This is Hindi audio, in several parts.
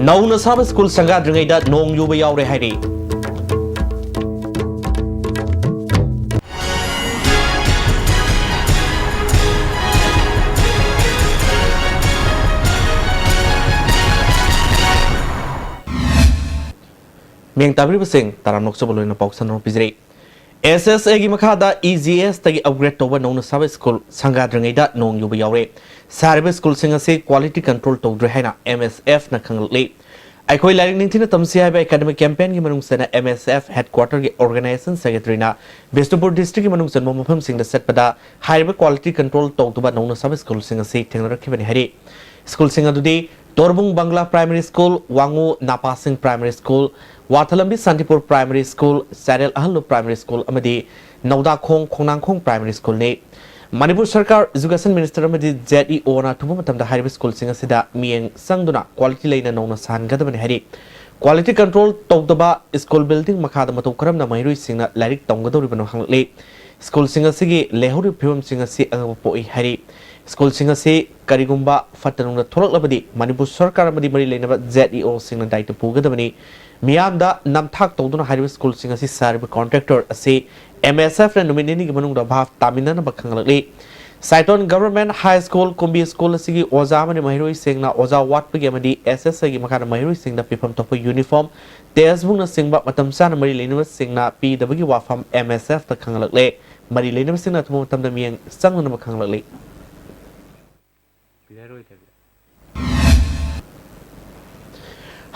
नौना साब स्कूल संगाद्रिंगैदा नोंग युबा यावरे हाइरे मेंग ताबरी बसिंग ताराम नोक्सबलोइना पाउसन पिजरे SSA की मखादा EGS तगी अपग्रेड तौबा नौना साब स्कूल संगाद्रिंगैदा नोंग युबा यावरे सारिबा स्कूल सिंग असे क्वालिटी कंट्रोल तौद्रे हाइना MSF ना खंगलले अखोई लाइक निंथिना तमसी हाइबा एकेडमिक कैंपेन की मनुंगसना MSF हेडक्वार्टर की ऑर्गेनाइजेशन सेक्रेटरी ना बिष्णुपुर डिस्ट्रिक्ट की मनुंगसन मफम सिंग सेटपदा हाइबा क्वालिटी कंट्रोल तौदबा नौना साब स्कूल सिंग असे थेंगरखिबनि हरि स्कूल सिंग अदुदी तोरबुंग बांग्ला प्राइमरी स्कूल वांगू नापासिंग प्राइमरी स्कूल वाथलंबी शांतिपुर प्राइमरी स्कूल सैरल अहलु प्राइमरी स्कूल अमदी नौदाखोंग खोंगनांगखोंग प्राइमरी स्कूल ने मणिपुर सरकार एजुकेशन मिनिस्टर अमदी ZEO ना थुबु मतमदा हाइबा स्कूल सिंग असिदा मियेंग संगदुना क्वालिटी लेना नौना सानगदबनि हरि क्वालिटी कंट्रोल तौदबा स्कूल बिल्डिंग मखादा मतौ करमना महिरुई सिंगना लाइरिक तौंगदौरिबनो हंगले स्कूल सिंग असिगी लेहौरि फिवम सिंग असि अंगब पोई हरि स्कूल सिंग असे करिगुंबा फतनुंगना थोरकलबदी मणिपुर सरकार अमदी मरि लेनबा ZEO सिंगना दायित्व पुगदबनि मियामदा नमथाक तौदुना हाइबा स्कूल सिंग असे सारिबा कॉन्ट्रैक्टर असे MSF ना नुमिनेनी की मनुंगदा भाव तामिनना बखंगलले Saiton government high school Kumbi school असिगी ओजा मने महिरोई सिंगना ओजा वाटपगी अमदी SSA की मखाना महिरोई सिंगदा पिफम तोप यूनिफॉर्म टेक्स्टबुक ना सिंगबा मतमसाना मरि लेनबा सिंगना पीदबगी वाफम MSF ता खंगलले मरि लेनबा सिंगना थुमो तमदा मियंग संगना बखंगलले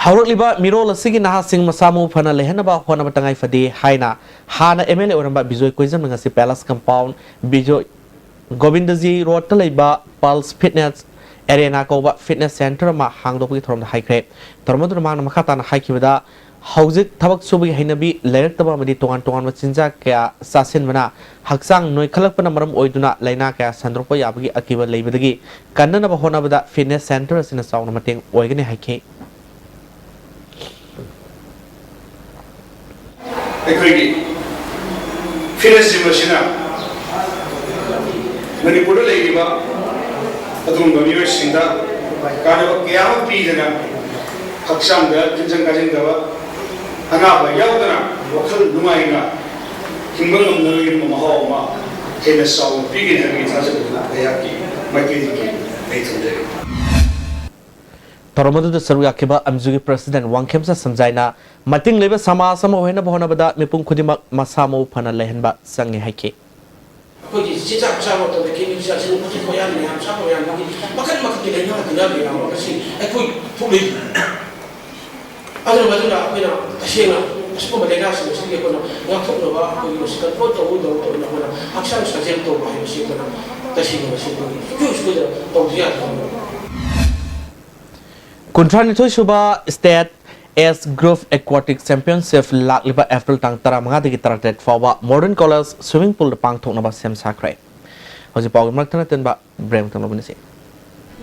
हौरलिबा मिरोल असिगी नहासिंग मसामु फना लेहनबा होनबा तंगाई फदे हाइना हाना MLA ओरंबा Bijoy Koijam ngasi palace compound Bijoy Govindaji road तलैबा पल्स फिटनेस एरेना कोबा फिटनेस सेंटर मा हांगदोपगी थरम हाइख्रे थरमदुर माना मखाताना हाइखिबदा हौजिक थबक सुबगी हैनबी लेरतबा मदि तोगान तोगान चिंजा क्या सासिनबना हक्सांग नोइखलकपना मरम ओइदुना लैना क्या संद्रोपा याबगी अकिबा लेबदगी कन्ननबा होनबदा फिटनेस सेंटर असिना साउना मतेंग ओइगने हाइखे अखोई फिटनेस जिमसिना मणिपुर लेगिबा अदुम बमियो सिंदा कानबा क्या पीजना हक्सांग जिंजन काजिंदबा अनाबा यावदना वखल नुमाइना हिंबल नमनबी महौमा हेना साउ पीगिन हबी थाजबना अयाकी मकेजी बेथुदे तोरमदुद सरुयाखिबा अमजुगी प्रेसिडेंट वांगखेमसा समजाइना मतिंग लेबा समाज अमा होइना बहनबदा मिपुंग खुदिमक मसामो फना लेहनबा संगे हाइके कोई चिचा चावो तो के नि चिचा सिन कुति कोया नि हम साबो या नि मकन मकन के लेना दिना ले हम कसी ए कोई फुले अदर बदुना कोइना तसेना असपो बलेगा सिन के कोना याखोबा कोई मुस्का फोटो उदो तो ना अक्सर सजेल तो भाई सिकोना तसेना सिको क्यों इसको तो दिया कुंट्रानिथोय सुबा स्टेट एस ग्रुप एक्वाटिक चैंपियनशिप लाक्लिबा अप्रैल तांग 15 तरह फाउबा मॉडर्न कॉलेज स्विमिंग पूल पांगथोकनबा सेम साख्रे हजि पाउ मक्तना तेनबा ब्रेम तंगलबनिसे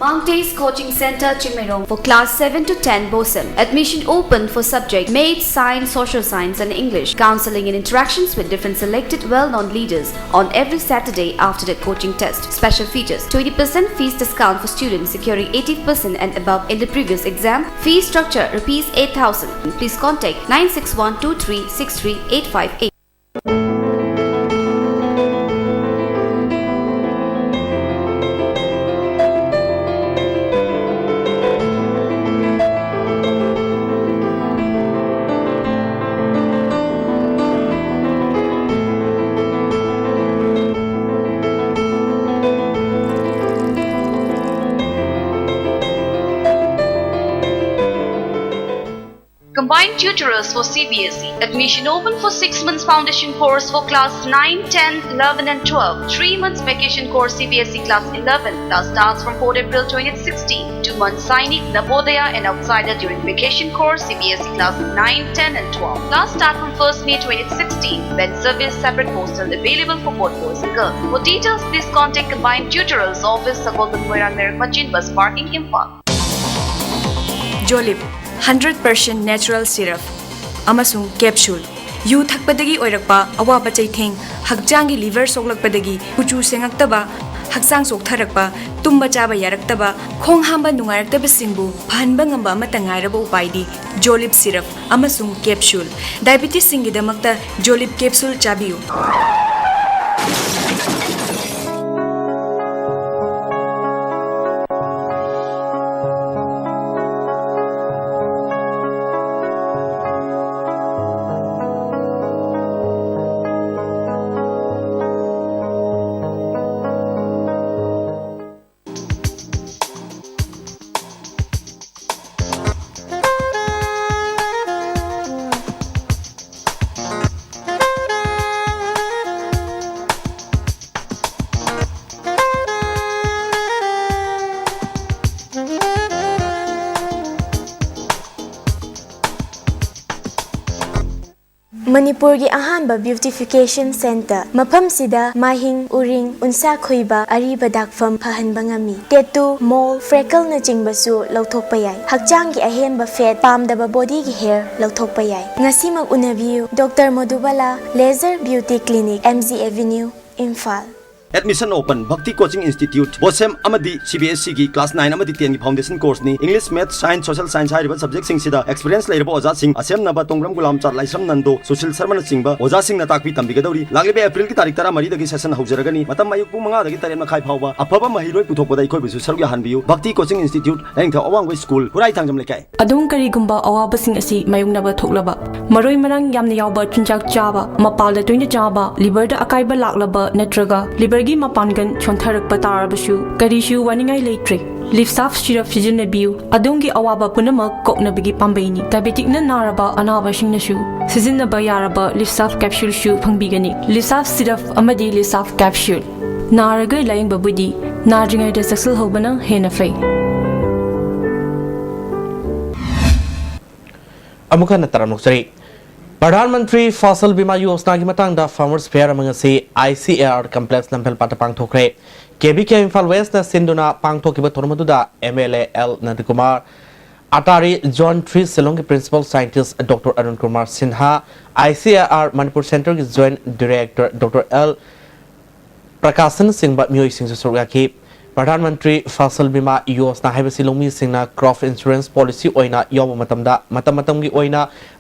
Mount Days Coaching Center, Chimirong for class 7 to 10 BOSEM. Admission open for subject Maths, Science, Social Science and English. Counseling and interactions with different selected well-known leaders on every Saturday after the coaching test. Special features: 20% fees discount for students securing 80% and above in the previous exam. Fee structure ₹8,000. Please contact 96123638558. Combined tutors for CBSE. Admission open for 6 months foundation course for class 9, 10, 11 and 12. 3 months vacation course CBSE class 11. Class starts from 4 April 2016. 2 months Sainik, Navodaya and Outsider during vacation course CBSE class 9, 10 and 12. Class start from 1st May 2016. When service separate postal available for both boys and girls. For details, please contact Combined Tutors Office, Sagodan Moira Merrick Machin Bus Parking Impal. Jolib 100% natural syrup amasung capsule yu thakpadagi oirakpa awaba chaitheng hakjangi liver soglakpadagi kuchu sengaktaba Haksang soktarakpa, tumba chaba yaraktaba, khong hamba nungarakaba singbu, phanba ngamba amata ngairaba upaidi, Jolib syrup amasung capsule. Diabetes singidamakta Jolib capsule chabiu. Manipuri ahanba beautification center mafam sida mahing uring unsa khoiba ariba dakfam phahanba ngami tattoo mole freckle na chingbasu lauthokpa yai hakchang gi ahemba fat pamdaba body gi hair lauthokpa yai ngasi mag unabiu Dr. Madhubala Laser Beauty Clinic MZ Avenue Imphal. Admission open Bhakti Coaching Institute Bosem Amadi CBSE की class 9 Amadi 10 की foundation course ni English Math Science Social Science हाइरिबा subject सिंग सिदा experience लेरिबा ओजा सिंग असेम नबा तोंग्रम गुलाम चार लाइसम नंदो सुशील शर्मा न सिंगबा ओजा सिंग न ताकपी तंबिगदौरी लागलेबे अप्रैल की तारीख 13 दगी सेशन हौजरगनी मतम आयुक पुंग 5 दगी 3 मखाई फावबा अफबा महिरोय पुथोकबदा इखोय बिसु सरग हानबियु Bhakti Coaching Institute रेंगथा अवांगवे स्कूल पुराई थांगजम लेकाय अदुम करीगुंबा अवाबसिंग असि मायुंगनबा थोकलबा मरोय मरंग यामना यावबा चुंजाक चाबा मपालदा तोइना चाबा लिवर दा अकाइबा लाक्लबा नत्रगा लिवर गी मपानगन छोंथरक पतारबसु करिशु वानिंगाई लेट्रे लिफ्साफ सिरप सिजनबियु अदुंगी अवाबा पुनमक कोकनबगी पाम्बैनी डायबिटिक न नारबा अनाबसिंगनसु सिजनबा यारबा लिफ्साफ कैप्सूल सु फंगबिगनी लिफ्साफ सिरप अमदी लिफ्साफ कैप्सूल नारगै लायंगबबुदी नारजिंगाई द सक्सेल होबना हेना फै अमुका नतरम नुक्सरी प्रधानमंत्री फसल बीमा योजना की मतंगदा फार्मर्स फेयर अमंग से ICAR कॉम्प्लेक्स लंफेल पाट पांगथोखरे KBK इम्फाल वेस्ट न सिंधुना पांगथोकिबा थोरमदुदा MLA L Nandakumar ATARI zone 3 Shillong के principal scientist doctor Arun Kumar Sinha ICAR Manipur centre के joint director doctor L Prakashan Singh मियोई Singh Surga की प्रधानमंत्री फसल बीमा योजना है लोमी सिंह क्रॉप इंश्योरेंस पॉलिसी मतमगी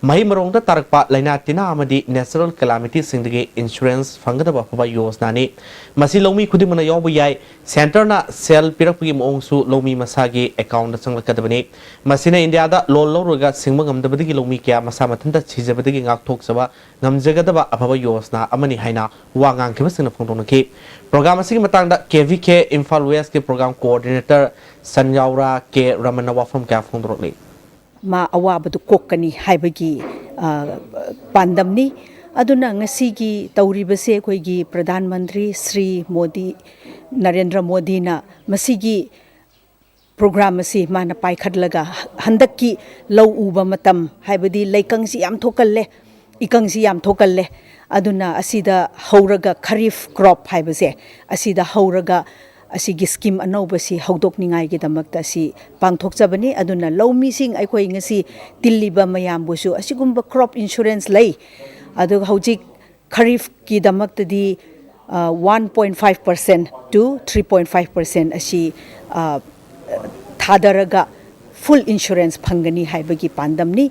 मही मरोंग तारकपा लैना तिना नेचुरल कैलामिटी इंश्योरेंस फंगदब अफब योजना ने लोमी खुदिमना याव याय सेंटर सेल पिरपगी मोंगसु लोमी मसागी अकाउंट चंगलकदबने इंडिया लोन लौरगा सिंग गमदबदगी लोमी क्या मसा मथंता छिजबदगी गाक्थोकसबा गमजगदब अफब योजना अमनि हाइना वा गांगखिबसिंग फोंदोनकी प्रोग्राम असigi matangda KVK Imphal West के प्रोग्राम कोऑर्डिनेटर संयावरा के रमन वाफम क्या फोंदरोली मा अवाबदु कोकनी हाइबगी पांदमनी अदुना ngasi तौरीबसे अखोइगी प्रधानमंत्री श्री मोदी नरेंद्र मोदी ना मसीगी प्रोग्राम असी माना पाइखदलगा हंदकी लौ उबा मतम हाइबदी लैकंगसी याम थोकल्ले इकंगसी याम थोकल्ले अदुना असिदा हौरगा खरीफ क्रॉप हाइबसे असिदा हौरगा असिगी स्कीम अनौबसी हौदोकनिंगाई के दमकता असि पांगथोकजबनी अदुना लौमीसिंग अखोइ ngasi तिल्लिबा मयामबुसु असिगुम्बा क्रॉप इंश्योरेंस लै अदु हौजिक खरीफ की दमकतदी 1.5% to 3.5% असी थादरगा फुल इंश्योरेंस फंगनी हाइबगी पांदमनी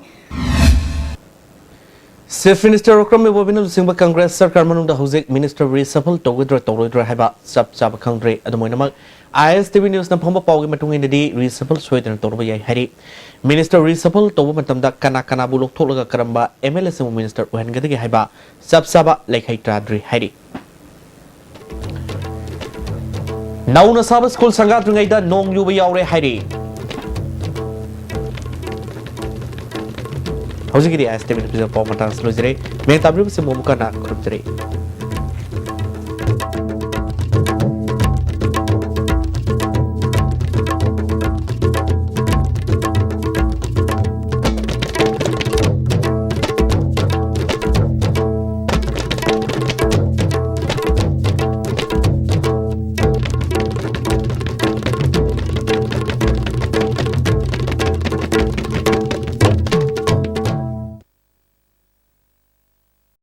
चीफ मिनिस्टर ओक्रम में बोबिन लुसिंग कांग्रेस सरकार मनुंग हौजिक मिनिस्टर रिसफल तौगद्र तौरोद्र हाइबा चप चाब खंग्रे अदमोइनमक ISTV न्यूज़ न फंबा पावगे मतुंग इनदी रिसफल सोइदन तौरब याय हरि मिनिस्टर रिसफल तौब मतमदा कना कना बु लोकथोलगा करंबा MLA सिंग मिनिस्टर ओहनगदगे हाइबा चप चाबा लेखै ट्राद्रि हरि नौना साब स्कूल संगाद्रंगैदा नोंग युबा यावरे हरि हौजिक ISTV न्यूज़ पाव मतांग स्लोजरे मे ताब्रिब से मोमुका ना खुरजरे